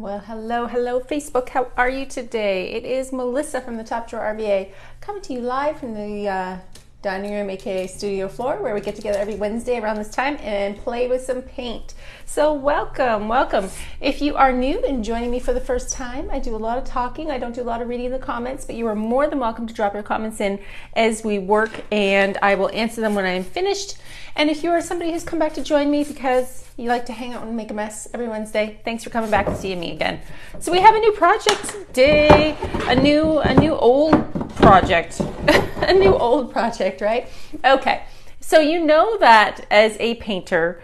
Well, hello, Facebook. How are you today? It is Melissa from the Top Drawer RVA coming to you live from the dining room, aka studio floor, where we get together every Wednesday around this time and play with some paint. So welcome. If you are new and joining me for the first time, I do a lot of talking. I don't do a lot of reading the comments, but you are more than welcome to drop your comments in as we work, and I will answer them when I am finished. And if you are somebody who's come back to join me because you like to hang out and make a mess every Wednesday, thanks for coming back and seeing me again. So we have a new project today, a new old project, a new old project, right? Okay, so you know that as a painter,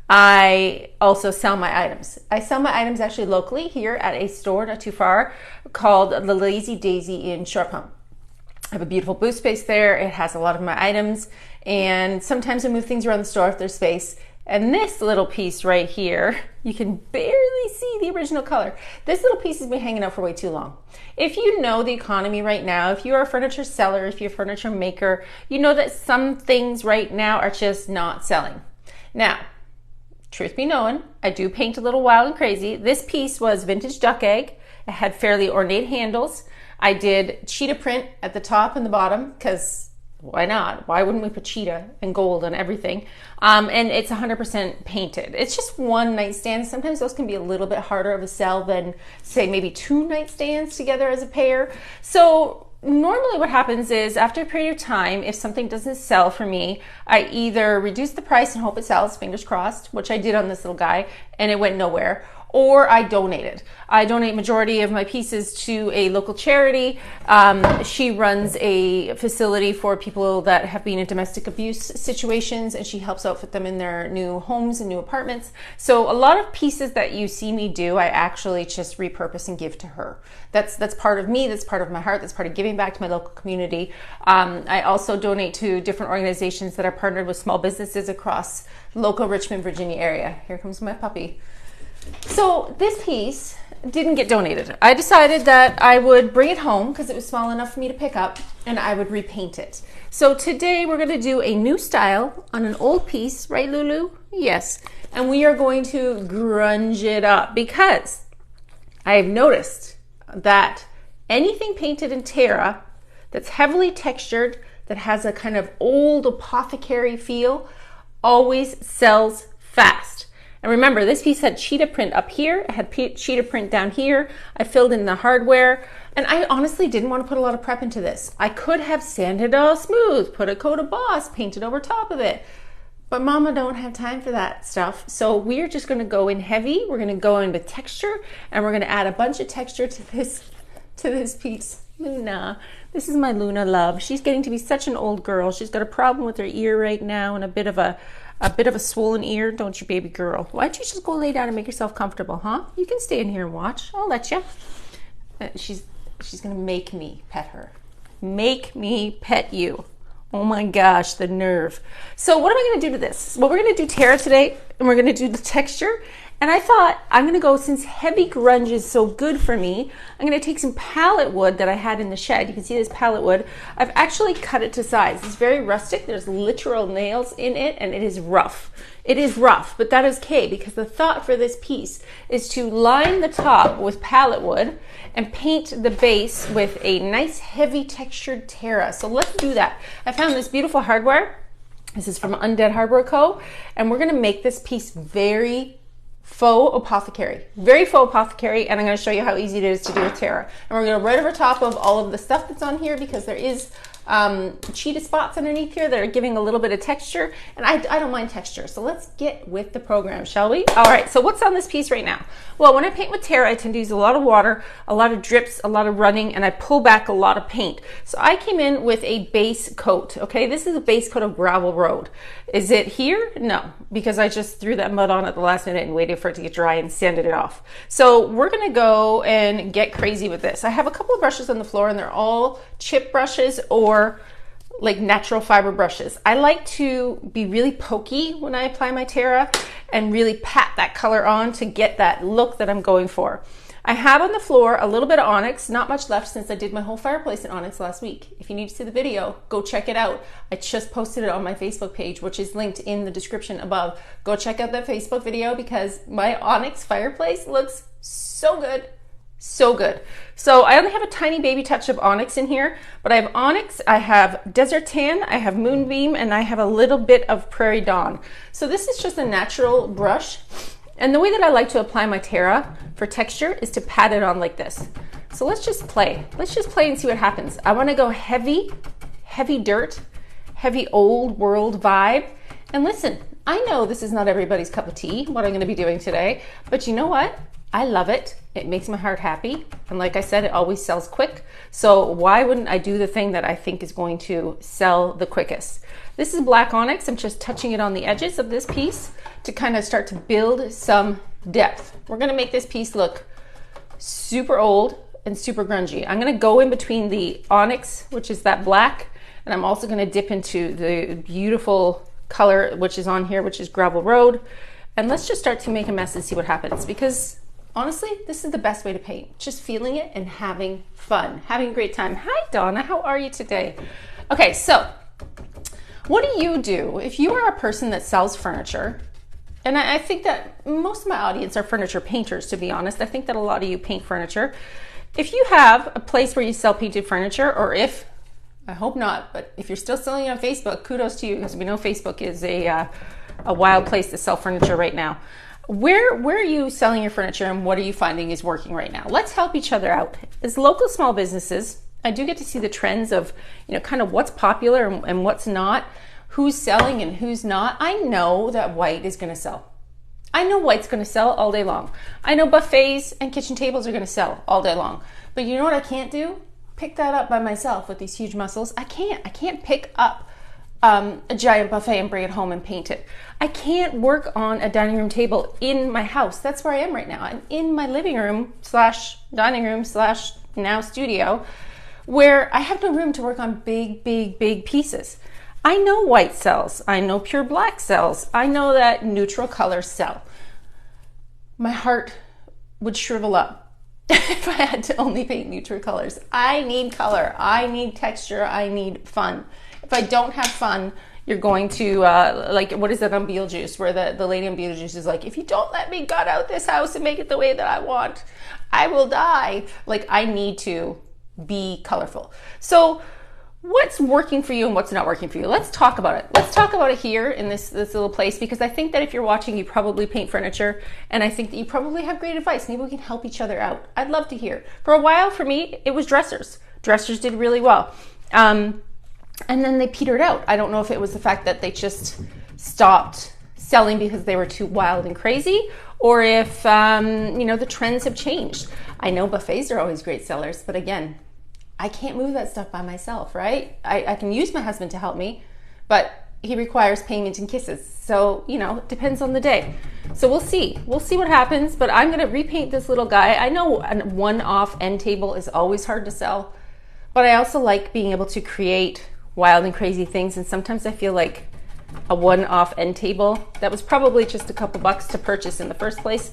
I also sell my items. I sell my items actually locally here at a store not too far called The Lazy Daisy in Short Pump. I have a beautiful booth space there. It has a lot of my items, and sometimes I move things around the store if there's space. And this little piece right here, you can barely see the original color. This little piece has been hanging out for way too long. If you know the economy right now, if you are a furniture seller, if you're a furniture maker, you know that some things right now are just not selling. Now, truth be known, I do paint a little wild and crazy. This piece was vintage duck egg. It had fairly ornate handles. I did cheetah print at the top and the bottom because why not? Why wouldn't we put cheetah and gold on everything? And it's 100% painted. It's just one nightstand. Sometimes those can be a little bit harder of a sell than, say, maybe two nightstands together as a pair. So normally what happens is after a period of time, if something doesn't sell for me, I either reduce the price and hope it sells, fingers crossed, which I did on this little guy, and it went nowhere, or I donate it. I donate majority of my pieces to a local charity. She runs a facility for people that have been in domestic abuse situations, and she helps outfit them in their new homes and new apartments. So a lot of pieces that you see me do, I actually just repurpose and give to her. That's part of me, that's part of my heart, that's part of giving back to my local community. I also donate to different organizations that are partnered with small businesses across local Richmond, Virginia area. Here comes my puppy. So this piece didn't get donated. I decided that I would bring it home because it was small enough for me to pick up, and I would repaint it. So today we're going to do a new style on an old piece, right, Lulu? Yes. And we are going to grunge it up because I have noticed that anything painted in Terra that's heavily textured, that has a kind of old apothecary feel, always sells fast. And remember, this piece had cheetah print up here. It had cheetah print down here. I filled in the hardware. And I honestly didn't want to put a lot of prep into this. I could have sanded it all smooth, put a coat of Boss, painted over top of it. But Mama don't have time for that stuff. So we're just going to go in heavy. We're going to go in with texture, and we're going to add a bunch of texture to this piece. Luna. This is my Luna love. She's getting to be such an old girl. She's got a problem with her ear right now and a bit of a swollen ear, don't you, baby girl? Why don't you just go lay down and make yourself comfortable, huh? You can stay in here and watch. I'll let you. She's gonna make me pet her. Make me pet you. Oh my gosh, the nerve. So what am I gonna do to this? Well, we're gonna do Terra today, and we're gonna do the texture. And I thought I'm gonna go, since heavy grunge is so good for me, I'm gonna take some pallet wood that I had in the shed. You can see this pallet wood. I've actually cut it to size. It's very rustic. There's literal nails in it, and it is rough. It is rough, but that is okay, because the thought for this piece is to line the top with pallet wood and paint the base with a nice heavy textured Terra. So let's do that. I found this beautiful hardware. This is from Undead Hardware Co. And we're gonna make this piece very faux apothecary, very faux apothecary, and I'm going to show you how easy it is to do with Terra. And we're going to right over top of all of the stuff that's on here, because there is cheetah spots underneath here that are giving a little bit of texture, and I don't mind texture. So let's get with the program, shall we? All right, so what's on this piece right now? Well, when I paint with Terra, I tend to use a lot of water, a lot of drips, a lot of running, and I pull back a lot of paint. So I came in with a base coat, okay? This is a base coat of gravel road. Is it here? No, because I just threw that mud on at the last minute and waited for it to get dry and sanded it off. So we're gonna go and get crazy with this. I have a couple of brushes on the floor, and they're all chip brushes or like natural fiber brushes. I like to be really pokey when I apply my Terra and really pat that color on to get that look that I'm going for. I have on the floor a little bit of Onyx, not much left since I did my whole fireplace in Onyx last week. If you need to see the video, go check it out. I just posted it on my Facebook page, which is linked in the description above. Go check out that Facebook video because my Onyx fireplace looks so good. So good. So I only have a tiny baby touch of Onyx in here, but I have Onyx, I have Desert Tan, I have Moonbeam, and I have a little bit of Prairie Dawn. So this is just a natural brush. And the way that I like to apply my Terra for texture is to pat it on like this. So let's just play. Let's just play and see what happens. I want to go heavy, heavy dirt, heavy old world vibe. And listen, I know this is not everybody's cup of tea, what I'm going to be doing today, but you know what? I love it. It makes my heart happy. And like I said, it always sells quick. So why wouldn't I do the thing that I think is going to sell the quickest? This is black Onyx. I'm just touching it on the edges of this piece to kind of start to build some depth. We're going to make this piece look super old and super grungy. I'm going to go in between the Onyx, which is that black, and I'm also going to dip into the beautiful color, which is on here, which is Gravel Road. And let's just start to make a mess and see what happens, because honestly, this is the best way to paint. Just feeling it and having fun, having a great time. Hi, Donna. How are you today? Okay, so what do you do if you are a person that sells furniture? And I think that most of my audience are furniture painters, to be honest. I think that a lot of you paint furniture. If you have a place where you sell painted furniture, or if, I hope not, but if you're still selling it on Facebook, kudos to you, because we know Facebook is a wild place to sell furniture right now. Where are you selling your furniture, and what are you finding is working right now? Let's help each other out. As local small businesses, I do get to see the trends of, kind of what's popular and what's not, who's selling and who's not. I know that white is going to sell. I know white's going to sell all day long. I know buffets and kitchen tables are going to sell all day long. But you know what I can't do? Pick that up by myself with these huge muscles. I can't pick up a giant buffet and bring it home and paint it. I can't work on a dining room table in my house. That's where I am right now. I'm in my living room / dining room / now studio, where I have no room to work on big pieces. I know white sells. I know pure black sells. I know that neutral colors sell. My heart would shrivel up if I had to only paint neutral colors. I need color. I need texture. I need fun. If I don't have fun, you're going to, like, what is that on Beetlejuice, where the lady on Beetlejuice is like, if you don't let me gut out this house and make it the way that I want, I will die. Like, I need to be colorful. So what's working for you and what's not working for you? Let's talk about it. Let's talk about it here in this little place, because I think that if you're watching, you probably paint furniture, and I think that you probably have great advice. Maybe we can help each other out. I'd love to hear. For a while, for me, it was dressers. Dressers did really well. And then they petered out. I don't know if it was the fact that they just stopped selling because they were too wild and crazy, or if, the trends have changed. I know buffets are always great sellers, but again, I can't move that stuff by myself, right? I can use my husband to help me, but he requires payment and kisses. So, it depends on the day. So we'll see. We'll see what happens, but I'm going to repaint this little guy. I know a one-off end table is always hard to sell, but I also like being able to create wild and crazy things. And sometimes I feel like a one-off end table that was probably just a couple bucks to purchase in the first place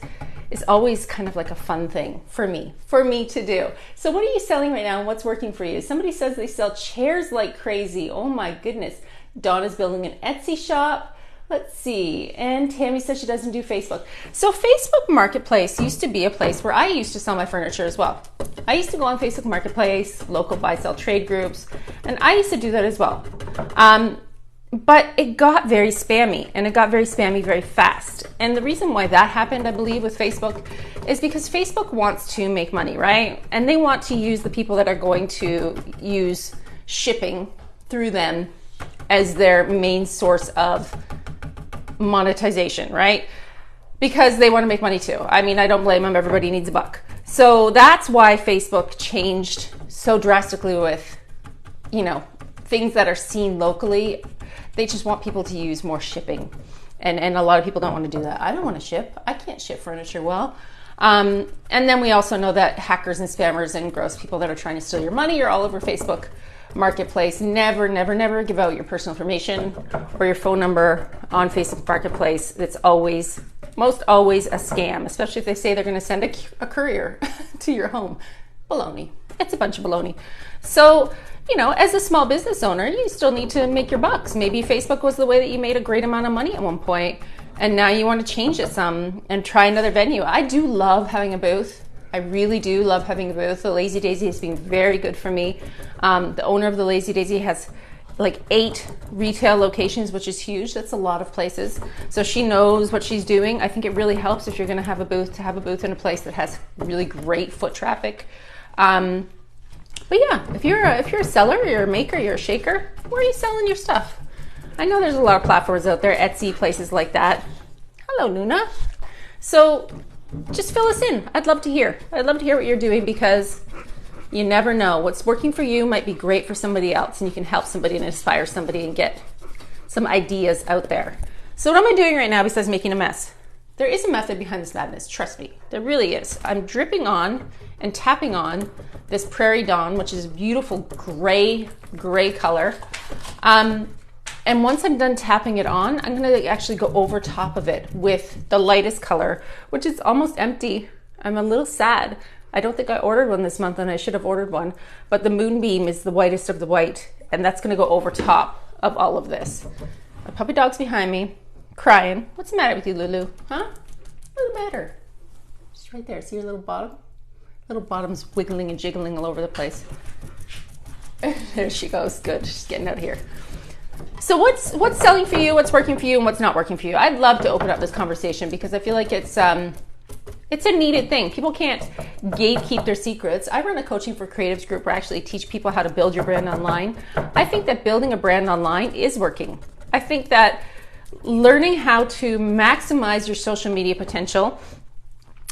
is always kind of like a fun thing for me to do. So what are you selling right now and what's working for you? Somebody says they sell chairs like crazy. Oh my goodness. Donna's building an Etsy shop. Let's see. And Tammy says she doesn't do Facebook. So Facebook Marketplace used to be a place where I used to sell my furniture as well. I used to go on Facebook Marketplace, local buy-sell trade groups, and I used to do that as well. But it got very spammy, and it got very spammy very fast. And the reason why that happened, I believe, with Facebook is because Facebook wants to make money, right? And they want to use the people that are going to use shipping through them as their main source of monetization, right? Because they want to make money too. I mean, I don't blame them. Everybody needs a buck. So that's why Facebook changed so drastically with, things that are seen locally. They just want people to use more shipping. And a lot of people don't want to do that. I don't want to ship. I can't ship furniture well. And then we also know that hackers and spammers and gross people that are trying to steal your money are all over Facebook Marketplace. Never, never, never give out your personal information or your phone number on Facebook Marketplace. It's always most always a scam, especially if they say they're going to send a courier to your home. Baloney. It's a bunch of baloney. So, you know, as a small business owner, you still need to make your bucks. Maybe Facebook was the way that you made a great amount of money at one point, and now you want to change it some and try another venue. I do love having a booth. I really do love having a booth. The Lazy Daisy has been very good for me. The owner of the Lazy Daisy has like 8 retail locations, which is huge. That's a lot of places. So she knows what she's doing. I think it really helps if you're going to have a booth in a place that has really great foot traffic. But yeah, if you're a seller, you're a maker, you're a shaker, where are you selling your stuff? I know there's a lot of platforms out there, Etsy, places like that. Hello, Nuna. So just fill us in. I'd love to hear. I'd love to hear what you're doing, because you never know. What's working for you might be great for somebody else, and you can help somebody and inspire somebody and get some ideas out there. So what am I doing right now besides making a mess? There is a method behind this madness, trust me. There really is. I'm dripping on and tapping on this Prairie Dawn, which is a beautiful gray color. And once I'm done tapping it on, I'm gonna actually go over top of it with the lightest color, which is almost empty. I'm a little sad. I don't think I ordered one this month, and I should have ordered one, but the Moonbeam is the whitest of the white, and that's gonna go over top of all of this. My puppy dog's behind me, crying. What's the matter with you, Lulu? Huh? What's the matter? She's right there. See your little bottom? Little bottom's wiggling and jiggling all over the place. There she goes. Good. She's getting out of here. So what's selling for you, what's working for you, and what's not working for you? I'd love to open up this conversation, because I feel like it's a needed thing. People can't gatekeep their secrets. I run a coaching for creatives group where I actually teach people how to build your brand online. I think that building a brand online is working. I think that learning how to maximize your social media potential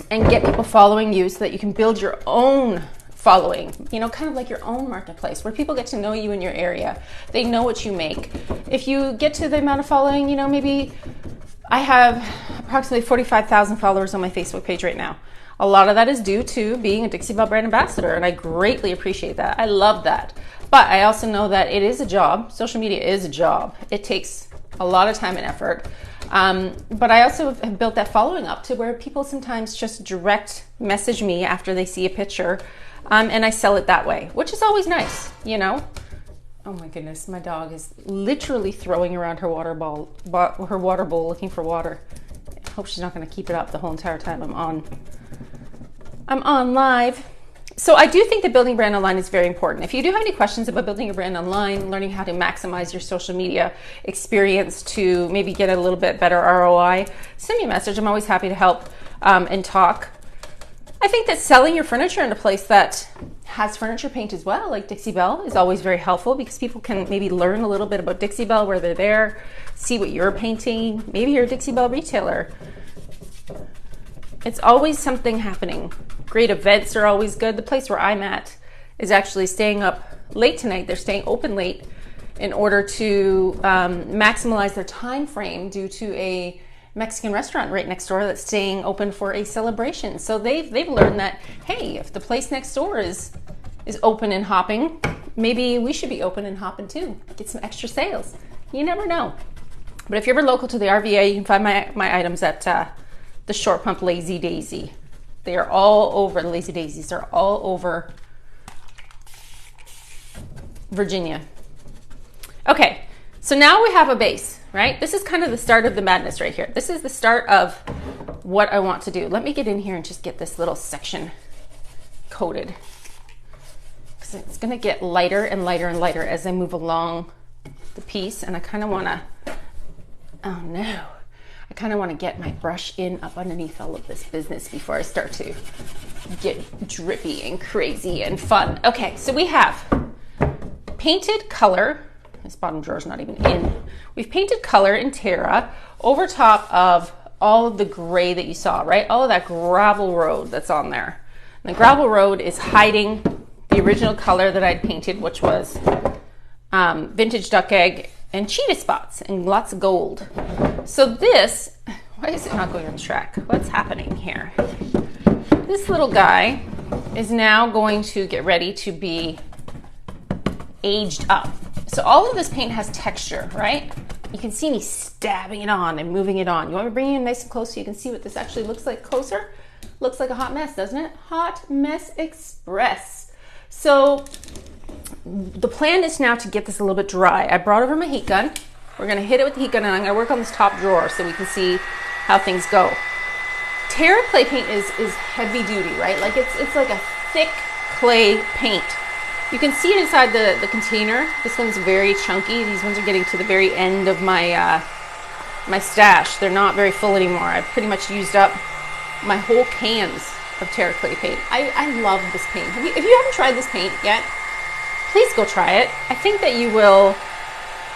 and get people following you so that you can build your own following, you know, kind of like your own marketplace where people get to know you in your area. They know what you make. If you get to the amount of following, you know, maybe I have approximately 45,000 followers on my Facebook page right now. A lot of that is due to being a Dixie Belle brand ambassador, and I greatly appreciate that. I love that. But I also know that it is a job. Social media is a job. It takes a lot of time and effort. But I also have built that following up to where people sometimes just direct message me after they see a picture, and I sell it that way, which is always nice, you know? Oh my goodness, my dog is literally throwing around her water bowl looking for water. I hope she's not gonna keep it up the whole entire time I'm on live. So I do think that building a brand online is very important. If you do have any questions about building a brand online, learning how to maximize your social media experience to maybe get a little bit better ROI, send me a message. I'm always happy to help and talk. I think that selling your furniture in a place that has furniture paint as well, like Dixie Belle, is always very helpful, because people can maybe learn a little bit about Dixie Belle where they're there, see what you're painting. Maybe you're a Dixie Belle retailer. It's always something happening. Great events are always good. The place where I'm at is actually staying up late tonight. They're staying open late in order to maximize their time frame due to a Mexican restaurant right next door that's staying open for a celebration. So they've learned that, hey, if the place next door is open and hopping, maybe we should be open and hopping too. Get some extra sales. You never know. But if you're ever local to the RVA, you can find my items at the Short Pump Lazy Daisy. They are all over, the Lazy Daisies are all over Virginia. Okay, so now we have a base, right? This is kind of the start of the madness right here. This is the start of what I want to do. Let me get in here and just get this little section coated, because it's gonna get lighter and lighter and lighter as I move along the piece, and I kind of wanna, oh no. I kind of want to get my brush in up underneath all of this business before I start to get drippy and crazy and fun. Okay, so we have painted color. This bottom drawer's not even in. We've painted color in Terra over top of all of the gray that you saw, right? All of that gravel road that's on there. And the gravel road is hiding the original color that I'd painted, which was vintage duck egg and cheetah spots and lots of gold. So this, why is it not going on track? What's happening here? This little guy is now going to get ready to be aged up. So all of this paint has texture, right? you can see me stabbing it on and moving it on. You want me to bring you in nice and close so you can see what this actually looks like closer? Looks like a hot mess, doesn't it? Hot Mess Express. So the plan is now to get this a little bit dry. I brought over my heat gun. We're gonna hit it with the heat gun, and I'm gonna work on this top drawer so we can see how things go. Terra Clay paint is heavy duty, right? Like it's like a thick clay paint. You can see it inside the container. This one's very chunky. These ones are getting to the very end of my my stash. They're not very full anymore. I've pretty much used up my whole cans of Terra Clay paint. I love this paint. If you haven't tried this paint yet, please go try it. I think that you will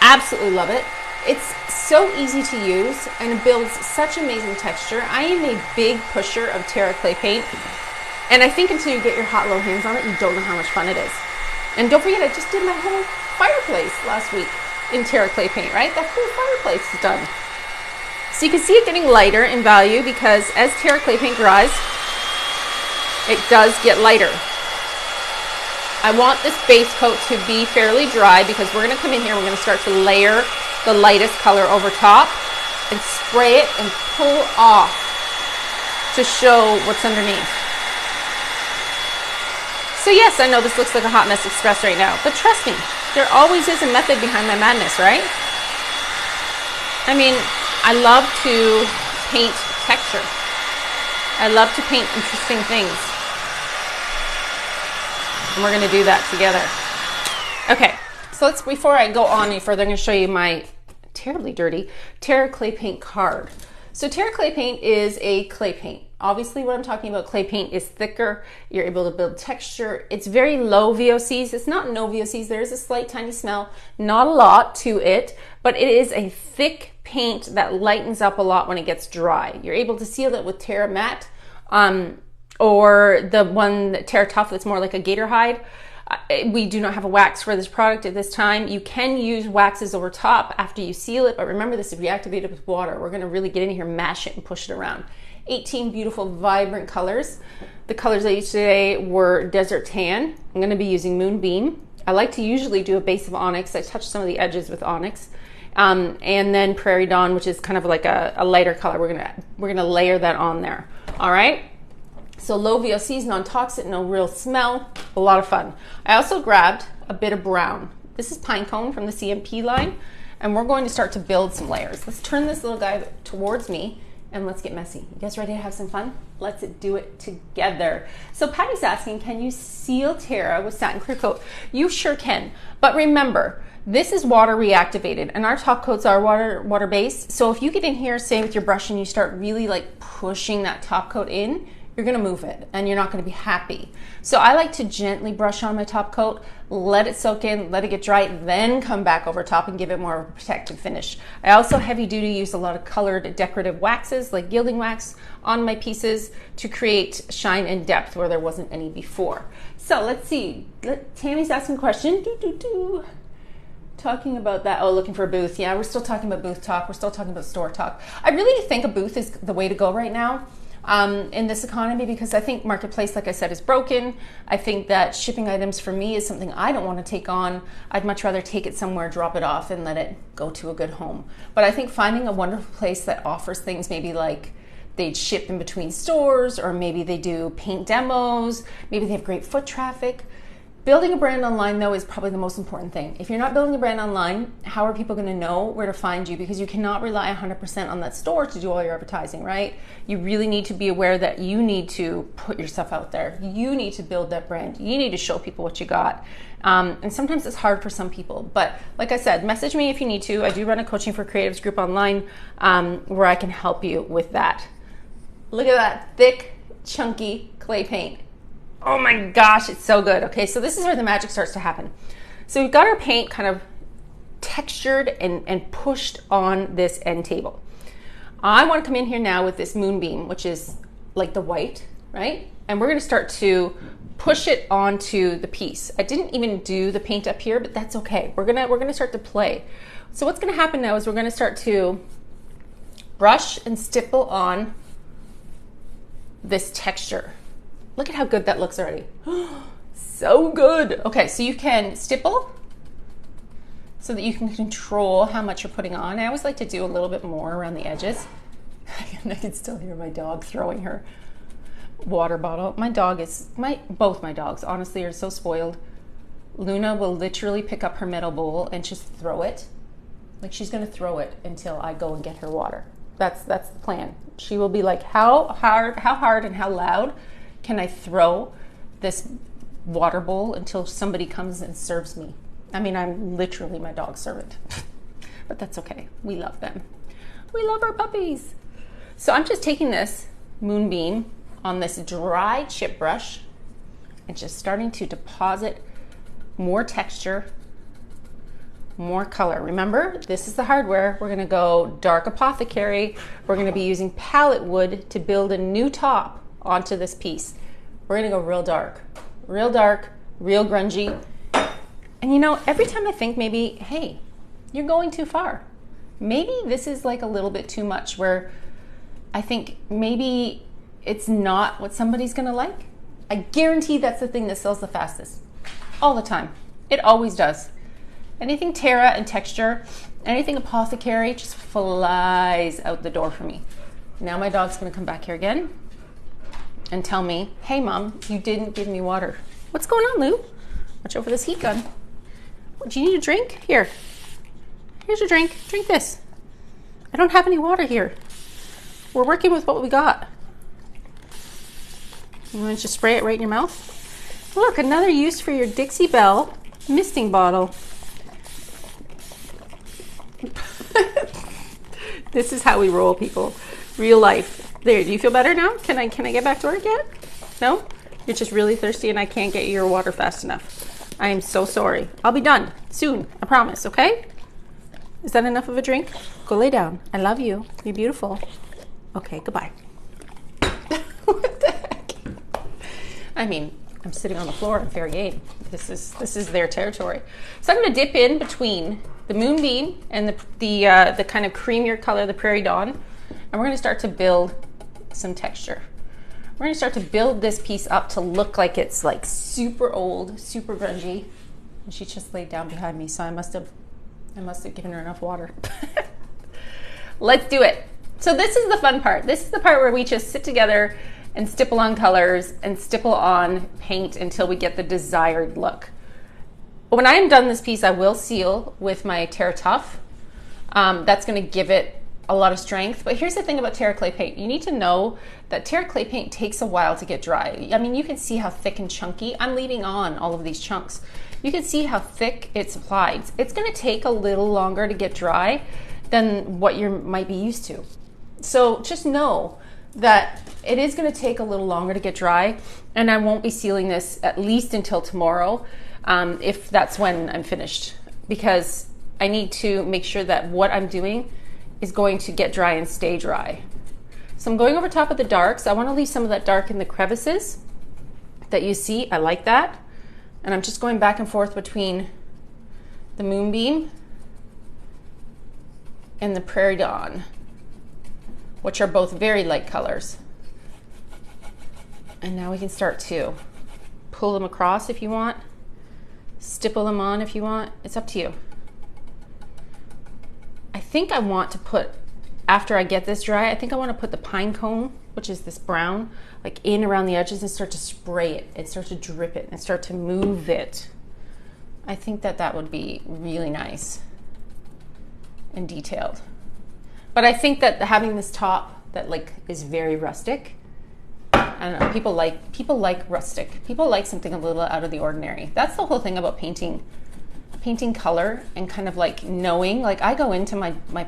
absolutely love it. It's so easy to use and it builds such amazing texture. I am a big pusher of Terra Clay paint, and I think until you get your hot little hands on it, you don't know how much fun it is. And don't forget, I just did my whole fireplace last week in Terra Clay paint, right? That whole fireplace is done. So you can see it getting lighter in value because as Terra Clay paint dries, it does get lighter. I want this base coat to be fairly dry because we're going to come in here, we're going to start to layer the lightest color over top and spray it and pull off to show what's underneath. So yes, I know this looks like a Hot Mess Express right now, but trust me, there always is a method behind my madness, right? I mean, I love to paint texture. I love to paint interesting things. And we're gonna do that together. Okay, so let's, before I go on any further, I'm gonna show you my terribly dirty Terra Clay paint card. So Terra Clay paint is a clay paint. Obviously what I'm talking about, clay paint is thicker. You're able to build texture. It's very low VOCs. It's not no VOCs. There is a slight tiny smell, not a lot to it, but it is a thick paint that lightens up a lot when it gets dry. You're able to seal it with Terra Matte, or the one Terra Tough that's more like a gator hide. We do not have a wax for this product at this time. You can use waxes over top after you seal it, but remember this is reactivated with water. We're gonna really get in here, mash it, and push it around. 18 beautiful, vibrant colors. The colors I used today were Desert Tan. I'm gonna be using Moonbeam. I like to usually do a base of Onyx. I touch some of the edges with Onyx. And then Prairie Dawn, which is kind of like a lighter color. We're gonna layer that on there, all right? So low VOCs, non-toxic, no real smell, a lot of fun. I also grabbed a bit of brown. This is Pine Cone from the CMP line, and we're going to start to build some layers. Let's turn this little guy towards me and let's get messy. You guys ready to have some fun? Let's do it together. So Patty's asking, can you seal Terra with satin clear coat? You sure can, but remember, this is water reactivated and our top coats are water based. So if you get in here, say with your brush, and you start really like pushing that top coat in, you're gonna move it and you're not gonna be happy. So I like to gently brush on my top coat, let it soak in, let it get dry, then come back over top and give it more of a protective finish. I also heavy duty use a lot of colored decorative waxes like Gilding Wax on my pieces to create shine and depth where there wasn't any before. So let's see, Tammy's asking a question. Talking about that, oh, looking for a booth. Yeah, we're still talking about booth talk. We're still talking about store talk. I really think a booth is the way to go right now. In this economy, because I think marketplace, like I said, is broken. I think that shipping items for me is something I don't want to take on. I'd much rather take it somewhere, drop it off, and let it go to a good home. But I think finding a wonderful place that offers things, maybe like they'd ship in between stores, or maybe they do paint demos, maybe they have great foot traffic. Building a brand online, though, is probably the most important thing. If you're not building a brand online, how are people going to know where to find you? Because you cannot rely 100% on that store to do all your advertising, right? You really need to be aware that you need to put yourself out there. You need to build that brand. You need to show people what you got. And sometimes it's hard for some people. But like I said, message me if you need to. I do run a Coaching for Creatives group online where I can help you with that. Look at that thick, chunky clay paint. Oh my gosh, it's so good. Okay, so this is where the magic starts to happen. So we've got our paint kind of textured and pushed on this end table. I want to come in here now with this Moonbeam, which is like the white, right? And we're going to start to push it onto the piece. I didn't even do the paint up here, but that's okay. We're gonna start to play. So what's going to happen now is we're going to start to brush and stipple on this texture. Look at how good that looks already. So good. Okay, so you can stipple, so that you can control how much you're putting on. I always like to do a little bit more around the edges. And I can still hear my dog throwing her water bottle. Both my dogs honestly are so spoiled. Luna will literally pick up her metal bowl and just throw it. Like she's gonna throw it until I go and get her water. That's the plan. She will be like, how hard and how loud can I throw this water bowl until somebody comes and serves me? I mean, I'm literally my dog's servant. But that's okay. We love them. We love our puppies. So I'm just taking this moonbeam on this dry chip brush and just starting to deposit more texture, more color. Remember, this is the hardware. We're gonna go dark Apothecary. We're gonna be using palette wood to build a new top onto this piece. We're gonna go real dark, real grungy. And you know, every time I think maybe, hey, you're going too far. Maybe this is like a little bit too much, where I think maybe it's not what somebody's gonna like. I guarantee that's the thing that sells the fastest. All the time. It always does. Anything Terra and texture, anything Apothecary just flies out the door for me. Now my dog's gonna come back here again and tell me, hey mom, you didn't give me water. What's going on, Lou? Watch out for this heat gun. Do you need a drink? Here. Here's your drink. Drink this. I don't have any water here. We're working with what we got. You want to just spray it right in your mouth? Look, another use for your Dixie Belle misting bottle. This is how we roll, people. Real life. There, do you feel better now? Can I get back to work yet? No? You're just really thirsty and I can't get you your water fast enough. I am so sorry. I'll be done soon, I promise, okay? Is that enough of a drink? Go lay down. I love you. You're beautiful. Okay, goodbye. What the heck? I mean, I'm sitting on the floor in fair game. This is their territory. So I'm going to dip in between the moonbeam and the kind of creamier color, the Prairie Dawn, and we're going to start to build some texture. We're going to start to build this piece up to look like it's like super old, super grungy. And she just laid down behind me, so I must have given her enough water. Let's do it. So this is the fun part. This is the part where we just sit together and stipple on colors and stipple on paint until we get the desired look. When I am done this piece, I will seal with my Terra Tough. That's going to give it a lot of strength. But here's the thing about Terra Clay paint. You need to know that Terra Clay paint takes a while to get dry. I mean, you can see how thick and chunky. I'm leaving on all of these chunks. You can see how thick it's applied. It's going to take a little longer to get dry than what you might be used to. So just know that it is going to take a little longer to get dry, and I won't be sealing this at least until tomorrow, if that's when I'm finished, because I need to make sure that what I'm doing is going to get dry and stay dry. So I'm going over top of the darks. I want to leave some of that dark in the crevices that you see. I like that. And I'm just going back and forth between the Moonbeam and the Prairie Dawn, which are both very light colors. And now we can start to pull them across if you want, stipple them on if you want. It's up to you. I think I want to put, after I get this dry, I think I want to put the pine cone, which is this brown, like in around the edges and start to spray it and start to drip it and start to move it. I think that that would be really nice and detailed. But I think that having this top that like is very rustic, I don't know, people like rustic. People like something a little out of the ordinary. That's the whole thing about painting color and kind of like knowing, like I go into my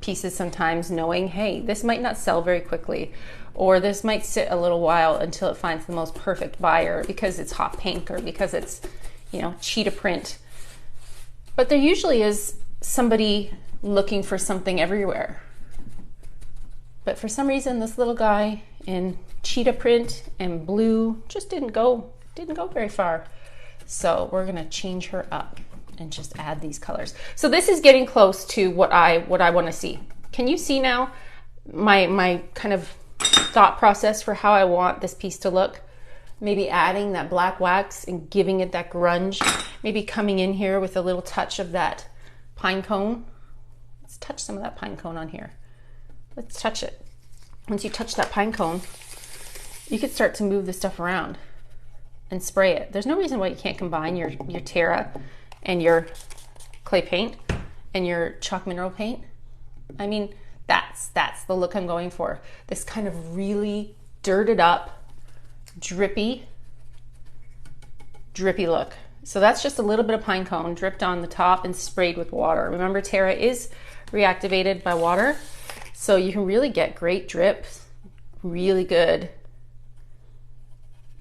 pieces sometimes knowing, hey, this might not sell very quickly, or this might sit a little while until it finds the most perfect buyer because it's hot pink or because it's, you know, cheetah print. But there usually is somebody looking for something everywhere. But for some reason, this little guy in cheetah print and blue just didn't go very far. So we're gonna change her up and just add these colors. So this is getting close to what I want to see. Can you see now my kind of thought process for how I want this piece to look? Maybe adding that black wax and giving it that grunge. Maybe coming in here with a little touch of that pine cone. Let's touch some of that pine cone on here. Let's touch it. Once you touch that pine cone, you could start to move the stuff around and spray it. There's no reason why you can't combine your Terra and your clay paint and your chalk mineral paint. I mean, that's the look I'm going for. This kind of really dirted up, drippy look. So that's just a little bit of pine cone dripped on the top and sprayed with water. Remember, Terra is reactivated by water, so you can really get great drips, really good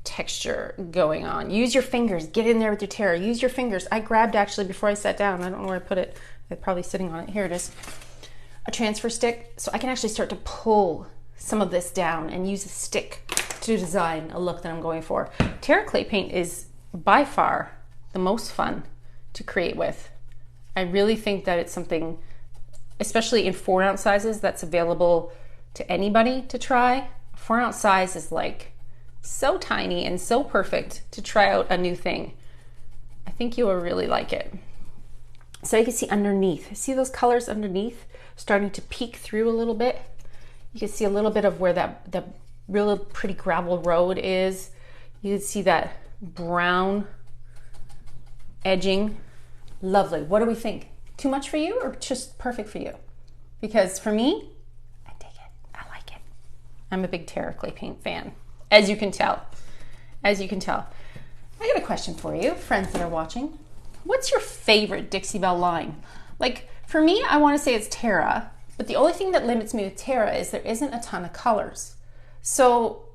texture going on. Use your fingers, get in there with your Terra, use your fingers. I grabbed, actually, before I sat down, I don't know where I put it, it's probably sitting on it, here it is, a transfer stick, so I can actually start to pull some of this down and use a stick to design a look that I'm going for. Terra Clay paint is by far the most fun to create with. I really think that it's something, especially in 4-ounce sizes, that's available to anybody to try. 4-ounce size is like so tiny and so perfect to try out a new thing. I think you will really like it. So you can see underneath, see those colors underneath starting to peek through a little bit. You can see a little bit of where the real pretty gravel road is. You can see that brown edging. Lovely. What do we think? Too much for you or just perfect for you? Because for me, I dig it. I like it. I'm a big Terra Clay paint fan, as you can tell. As you can tell. I got a question for you, friends that are watching. What's your favorite Dixie Belle line? Like, for me, I want to say it's Terra, but the only thing that limits me with Terra is there isn't a ton of colors. So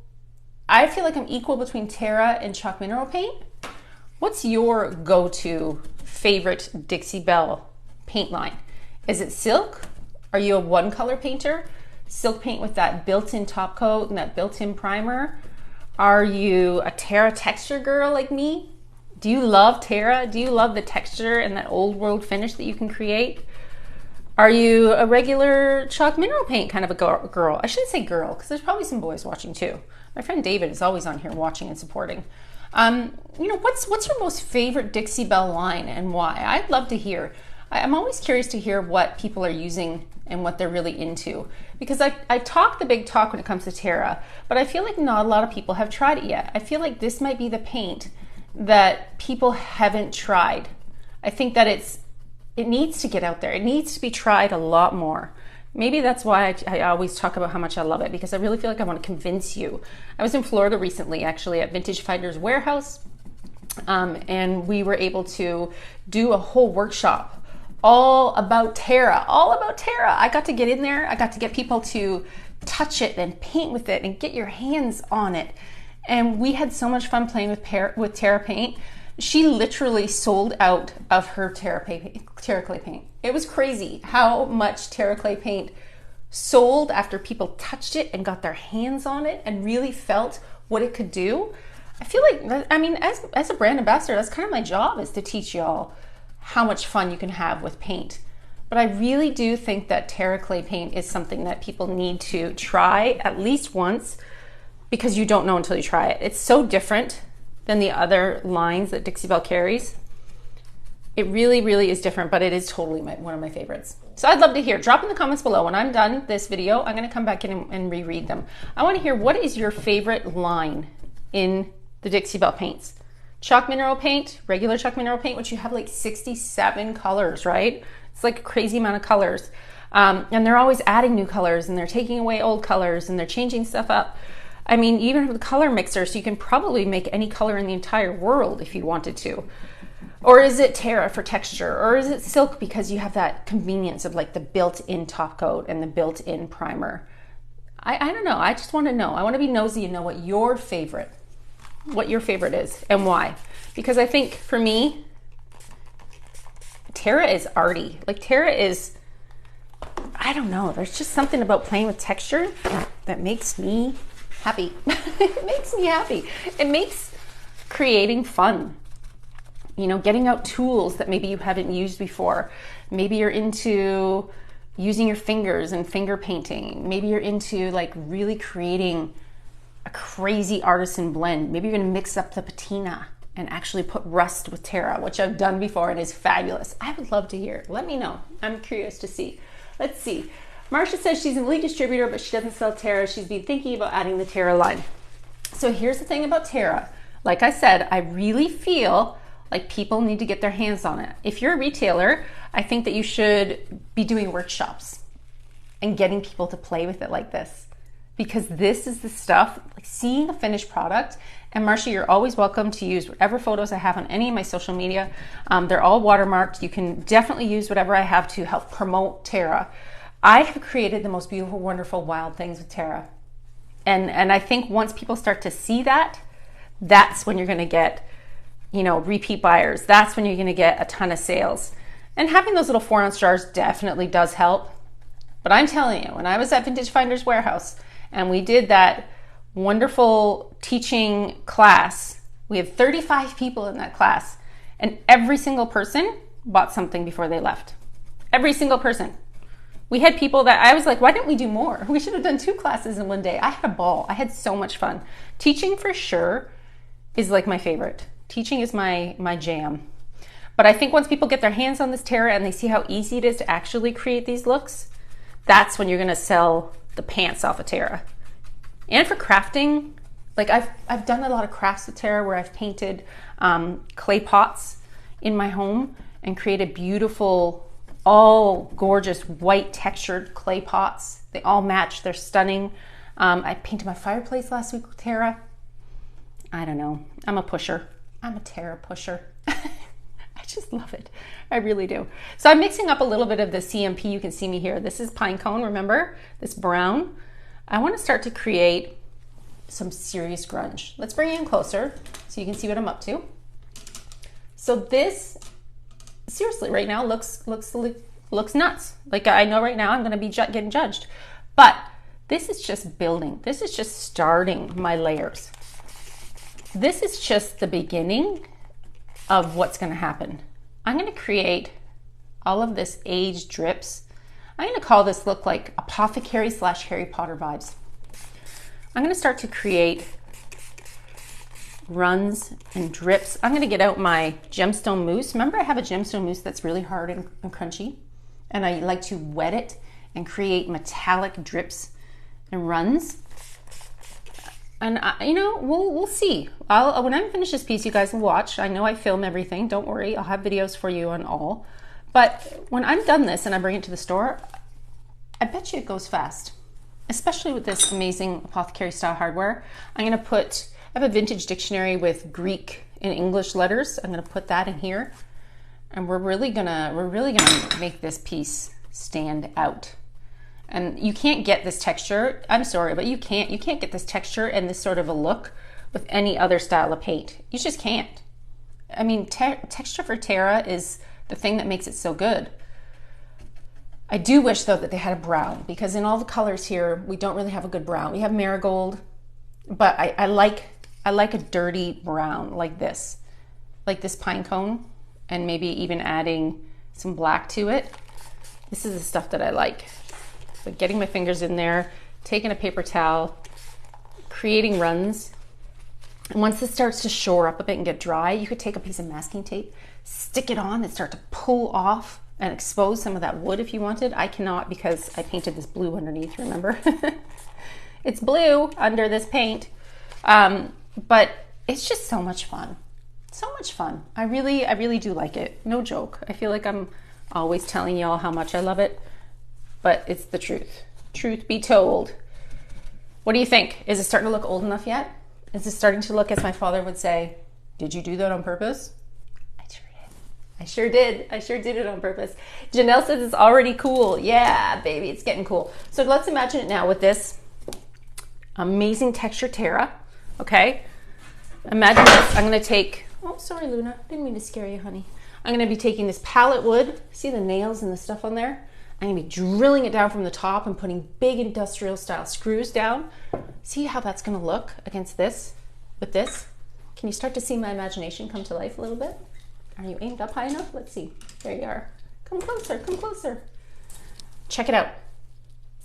I feel like I'm equal between Terra and chalk mineral paint. What's your go-to favorite Dixie Belle paint line? Is it silk? Are you a one-color painter? Silk paint with that built-in top coat and that built-in primer? Are you a Terra texture girl like me? Do you love Terra? Do you love the texture and that old world finish that you can create? Are you a regular chalk mineral paint kind of a girl? I shouldn't say girl, because there's probably some boys watching too. My friend David is always on here watching and supporting. You know, what's your most favorite Dixie Belle line and why? I'd love to hear. I'm always curious to hear what people are using and what they're really into, because I talk the big talk when it comes to Terra, but I feel like not a lot of people have tried it yet. I feel like this might be the paint that people haven't tried. I think that it needs to get out there. It needs to be tried a lot more. Maybe that's why I always talk about how much I love it, because I really feel like I want to convince you. I was in Florida recently, actually, at Vintage Fighters Warehouse, and we were able to do a whole workshop all about Terra, I got to get in there. I got to get people to touch it and paint with it and get your hands on it. And we had so much fun playing with Terra paint. She literally sold out of her Terra Clay paint. It was crazy how much Terra Clay paint sold after people touched it and got their hands on it and really felt what it could do. I feel like, I mean, as a brand ambassador, that's kind of my job, is to teach y'all how much fun you can have with paint. But I really do think that Terra Clay paint is something that people need to try at least once, because you don't know until you try it. It's so different than the other lines that Dixie Belle carries. It really, really is different, but it is totally one of my favorites. So I'd love to hear. Drop in the comments below. When I'm done this video, I'm gonna come back in and reread them. I wanna hear, what is your favorite line in the Dixie Belle paints? Chalk mineral paint, regular chalk mineral paint, which you have like 67 colors, right? It's like a crazy amount of colors. And they're always adding new colors, and they're taking away old colors, and they're changing stuff up. I mean, even with the color mixer, so you can probably make any color in the entire world if you wanted to. Or is it Terra for texture? Or is it silk because you have that convenience of like the built-in top coat and the built-in primer? I don't know. I just want to know. I want to be nosy and know what your favorite is and why. Because I think for me, Terra is arty. Like Terra is, I don't know. There's just something about playing with texture that makes me happy. It makes me happy. It makes creating fun. You know, getting out tools that maybe you haven't used before. Maybe you're into using your fingers and finger painting. Maybe you're into like really creating a crazy artisan blend. Maybe you're gonna mix up the patina and actually put rust with Terra, which I've done before and is fabulous. I would love to hear. Let me know. I'm curious to see. Let's see. Marcia says she's an elite distributor, but she doesn't sell Terra. She's been thinking about adding the Terra line. So here's the thing about Terra. Like I said, I really feel like people need to get their hands on it. If you're a retailer, I think that you should be doing workshops and getting people to play with it like this, because this is the stuff, like seeing a finished product. And Marcia, you're always welcome to use whatever photos I have on any of my social media. They're all watermarked. You can definitely use whatever I have to help promote Terra. I have created the most beautiful, wonderful, wild things with Terra. And I think once people start to see that, that's when you're gonna get, you know, repeat buyers. That's when you're gonna get a ton of sales. And having those little 4-ounce jars definitely does help. But I'm telling you, when I was at Vintage Finders Warehouse and we did that wonderful teaching class, we had 35 people in that class, and every single person bought something before they left. Every single person. We had people that I was like, why didn't we do more? We should have done 2 classes in one day. I had a ball. I had so much fun. Teaching for sure is like my favorite. Teaching is my jam. But I think once people get their hands on this Terra and they see how easy it is to actually create these looks, that's when you're gonna sell the pants off of Terra. And for crafting, like I've done a lot of crafts with Terra where I've painted clay pots in my home and created beautiful, all gorgeous white textured clay pots. They all match, they're stunning. I painted my fireplace last week with Terra. I don't know, I'm a pusher. I'm a Terra pusher. I just love it. I really do. So I'm mixing up a little bit of the CMP. You can see me here. This is pine cone, remember? This brown. I want to start to create some serious grunge. Let's bring you in closer so you can see what I'm up to. So this, seriously, right now looks nuts. Like I know right now I'm going to be getting judged. But this is just building. This is just starting my layers. This is just the beginning of what's going to happen. I'm going to create all of this aged drips. I'm going to call this look like Apothecary / Harry Potter vibes. I'm going to start to create runs and drips. I'm going to get out my gemstone mousse. Remember, I have a gemstone mousse that's really hard and crunchy, and I like to wet it and create metallic drips and runs. And you know, we'll see. When I finish this piece, you guys will watch. I know I film everything. Don't worry, I'll have videos for you on all. But when I'm done this and I bring it to the store, I bet you it goes fast. Especially with this amazing Apothecary style hardware. I have a vintage dictionary with Greek and English letters. I'm gonna put that in here, and we're really gonna make this piece stand out. And you can't get this texture, I'm sorry, but you can't get this texture and this sort of a look with any other style of paint. You just can't. I mean, texture for Terra is the thing that makes it so good. I do wish though that they had a brown, because in all the colors here, we don't really have a good brown. We have marigold, but I like a dirty brown like this pine cone, and maybe even adding some black to it. This is the stuff that I like. But getting my fingers in there, taking a paper towel, creating runs. And once this starts to shore up a bit and get dry, you could take a piece of masking tape, stick it on and start to pull off and expose some of that wood if you wanted. I cannot, because I painted this blue underneath, remember? It's blue under this paint. But it's just so much fun. So much fun. I really do like it. No joke. I feel like I'm always telling y'all how much I love it. But it's the truth. Truth be told. What do you think? Is it starting to look old enough yet? Is it starting to look, as my father would say, did you do that on purpose? I sure did. I sure did it on purpose. Janelle says it's already cool. Yeah, baby, it's getting cool. So let's imagine it now with this amazing texture Terra. Okay? Imagine this. I'm going to take, oh, sorry, Luna. Didn't mean to scare you, honey. I'm going to be taking this pallet wood. See the nails and the stuff on there? I'm going to be drilling it down from the top and putting big industrial style screws down. See how that's going to look against this, with this? Can you start to see my imagination come to life a little bit? Are you aimed up high enough? Let's see. There you are. Come closer, come closer. Check it out.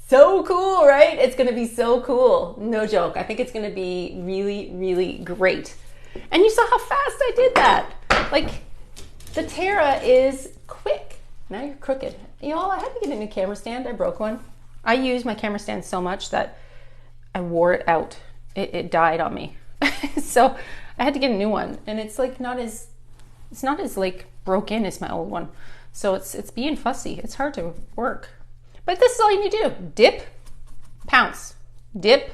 So cool, right? It's going to be so cool. No joke. I think it's going to be really, really great. And you saw how fast I did that. Like, the Terra is quick. Now you're crooked. Y'all, I had to get a new camera stand. I broke one. I used my camera stand so much that I wore it out. It died on me. So I had to get a new one. And it's like it's not as like broken as my old one. So it's being fussy. It's hard to work. But this is all you need to do. Dip, pounce. Dip,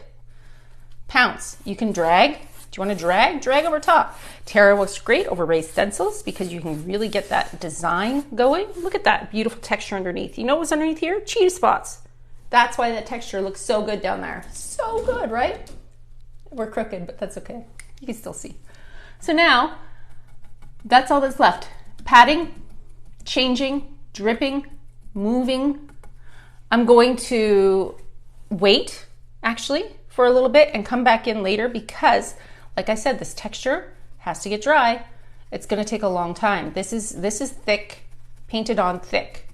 pounce. You can drag. Do you want to drag? Drag over top. Terra works great over raised stencils because you can really get that design going. Look at that beautiful texture underneath. You know what's underneath here? Cheetah spots. That's why that texture looks so good down there. So good, right? We're crooked, but that's okay. You can still see. So now, that's all that's left. Patting, changing, dripping, moving. I'm going to wait, actually, for a little bit and come back in later because, like I said, this texture has to get dry. It's gonna take a long time. This is thick, painted on thick,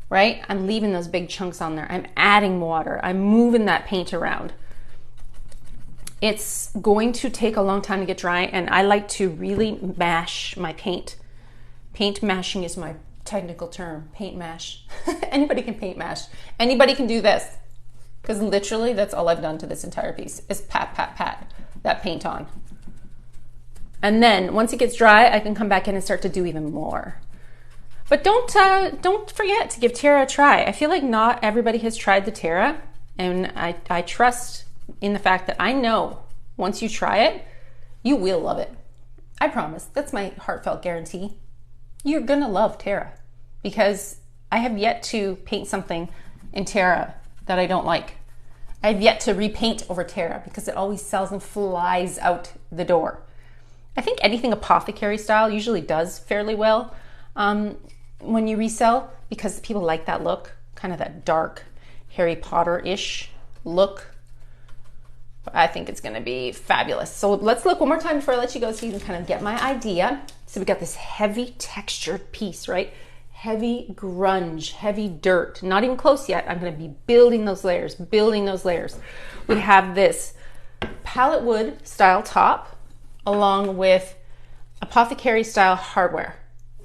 right? I'm leaving those big chunks on there. I'm adding water. I'm moving that paint around. It's going to take a long time to get dry, and I like to really mash my paint. Paint mashing is my technical term, paint mash. Anybody can paint mash. Anybody can do this, because literally that's all I've done to this entire piece is pat, pat, pat that paint on. And then once it gets dry, I can come back in and start to do even more. But don't forget to give Terra a try. I feel like not everybody has tried the Terra, and I trust in the fact that I know once you try it, you will love it. I promise. That's my heartfelt guarantee. You're gonna love Terra because I have yet to paint something in Terra that I don't like. I've yet to repaint over Terra because it always sells and flies out the door. I think anything apothecary style usually does fairly well when you resell because people like that look, kind of that dark Harry Potter-ish look. I think it's gonna be fabulous. So let's look one more time before I let you go so you can kind of get my idea. So we got this heavy textured piece, right? Heavy grunge, heavy dirt. Not even close yet. I'm gonna be building those layers, building those layers. We have this palette wood style top along with apothecary style hardware.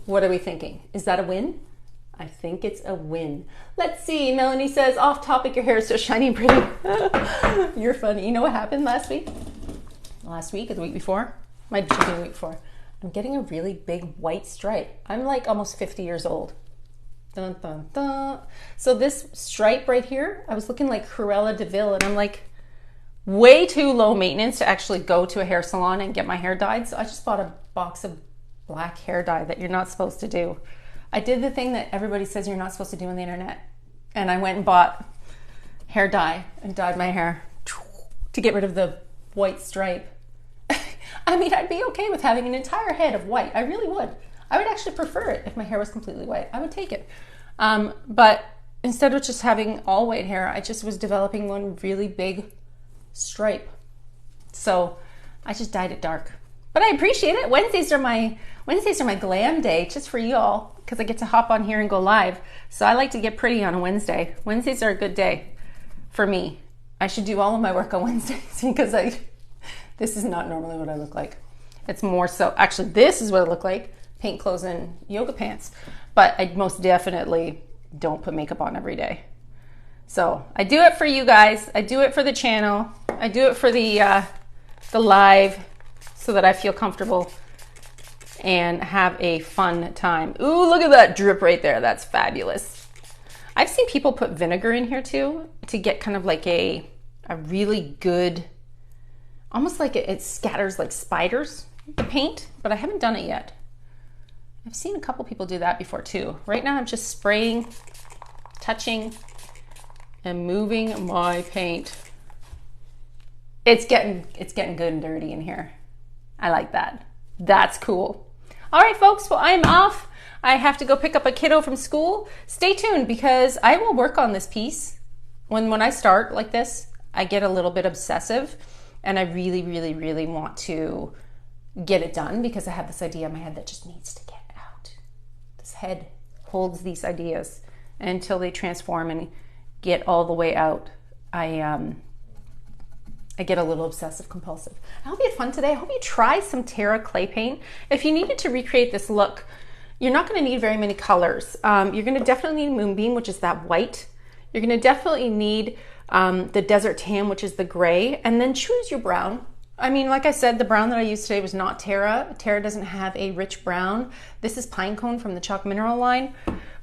What are we thinking? Is that a win? I think it's a win. Let's see. Melanie says, off topic, your hair is so shiny and pretty. You're funny. You know what happened last week? Last week or the week before? Might be the week before. I'm getting a really big white stripe. I'm like almost 50 years old. Dun, dun, dun. So this stripe right here, I was looking like Cruella de Vil, and I'm like, way too low maintenance to actually go to a hair salon and get my hair dyed. So I just bought a box of black hair dye that you're not supposed to do. I did the thing that everybody says you're not supposed to do on the internet. And I went and bought hair dye and dyed my hair to get rid of the white stripe. I mean, I'd be okay with having an entire head of white. I really would. I would actually prefer it if my hair was completely white. I would take it. But instead of just having all white hair, I just was developing one really big stripe. So I just dyed it dark. But I appreciate it. Wednesdays are my glam day, just for you all, because I get to hop on here and go live. So I like to get pretty on a Wednesday. Wednesdays are a good day for me. I should do all of my work on Wednesdays because this is not normally what I look like. It's more so, actually this is what I look like, paint clothes and yoga pants. But I most definitely don't put makeup on every day. So I do it for you guys. I do it for the channel. I do it for the live so that I feel comfortable and have a fun time. Ooh, look at that drip right there. That's fabulous. I've seen people put vinegar in here too to get kind of like a really good, almost like it scatters like spiders, the paint, but I haven't done it yet. I've seen a couple people do that before too. Right now I'm just spraying, touching, and moving my paint. It's getting good and dirty in here. I like that. That's cool. All right, folks, well, I'm off. I have to go pick up a kiddo from school. Stay tuned because I will work on this piece. When I start like this, I get a little bit obsessive and I really, really, really want to get it done because I have this idea in my head that just needs to get out. This head holds these ideas until they transform and get all the way out. I get a little obsessive compulsive. I hope you had fun today. I hope you try some Terra Clay paint. If you needed to recreate this look, you're not going to need very many colors. You're going to definitely need Moonbeam, which is that white. You're going to definitely need the Desert Tan, which is the gray, and then choose your brown. I mean, like I said, the brown that I used today was not Terra. Terra doesn't have a rich brown. This is Pine Cone from the Chalk Mineral line.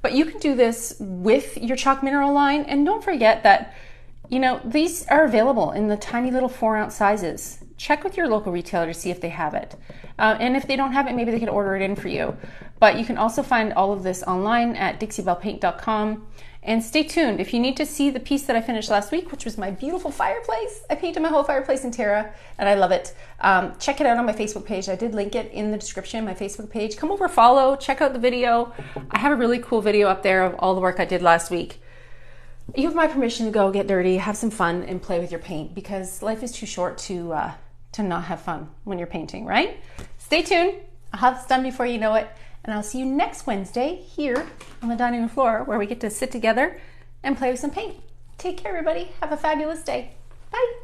But you can do this with your Chalk Mineral line, and don't forget that, you know, these are available in the tiny little 4-ounce sizes. Check with your local retailer to see if they have it. And if they don't have it, maybe they can order it in for you. But you can also find all of this online at dixiebellepaint.com. And stay tuned. If you need to see the piece that I finished last week, which was my beautiful fireplace, I painted my whole fireplace in Terra, and I love it. Check it out on my Facebook page. I did link it in the description, my Facebook page. Come over, follow, check out the video. I have a really cool video up there of all the work I did last week. You have my permission to go get dirty, have some fun, and play with your paint, because life is too short to not have fun when you're painting, right? Stay tuned. I'll have this done before you know it. And I'll see you next Wednesday here on the dining room floor, where we get to sit together and play with some paint. Take care, everybody. Have a fabulous day. Bye.